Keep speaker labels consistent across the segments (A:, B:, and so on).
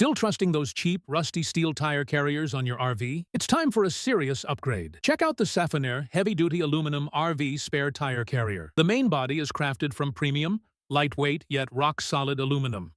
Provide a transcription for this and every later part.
A: Still trusting those cheap, rusty steel tire carriers on your RV? It's time for a serious upgrade. Check out the Safoner heavy-duty aluminum RV spare tire carrier. The main body is crafted from premium, lightweight, yet rock-solid aluminum.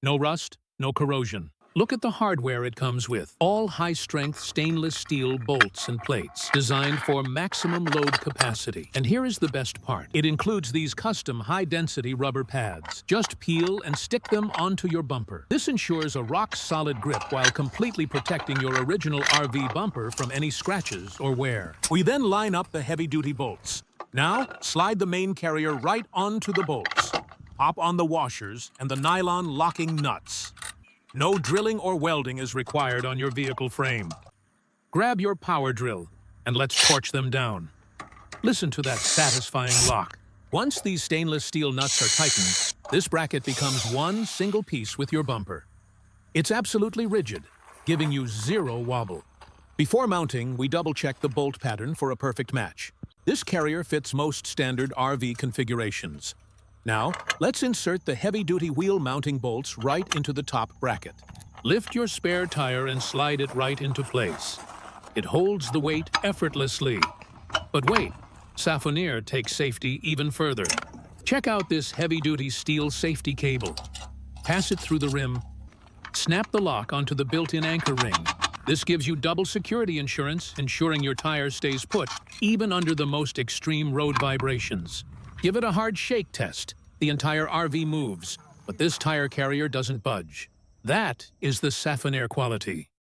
A: No rust, no corrosion. Look at the hardware it comes with. All high-strength stainless steel bolts and plates, designed for maximum load capacity. And here is the best part. It includes these custom high-density rubber pads. Just peel and stick them onto your bumper. This ensures a rock-solid grip while completely protecting your original RV bumper from any scratches or wear. We then line up the heavy-duty bolts. Now, slide the main carrier right onto the bolts. Pop on the washers and the nylon locking nuts. No drilling or welding is required on your vehicle frame. Grab your power drill and let's torch them down. Listen to that satisfying lock. Once these stainless steel nuts are tightened, this bracket becomes one single piece with your bumper. It's absolutely rigid, giving you zero wobble. Before mounting, we double-check the bolt pattern for a perfect match. This carrier fits most standard RV configurations. Now, let's insert the heavy-duty wheel mounting bolts right into the top bracket. Lift your spare tire and slide it right into place. It holds the weight effortlessly. But wait, Safoner takes safety even further. Check out this heavy-duty steel safety cable. Pass it through the rim. Snap the lock onto the built-in anchor ring. This gives you double security insurance, ensuring your tire stays put, even under the most extreme road vibrations. Give it a hard shake test. The entire RV moves, but this tire carrier doesn't budge. That is the Safoner quality.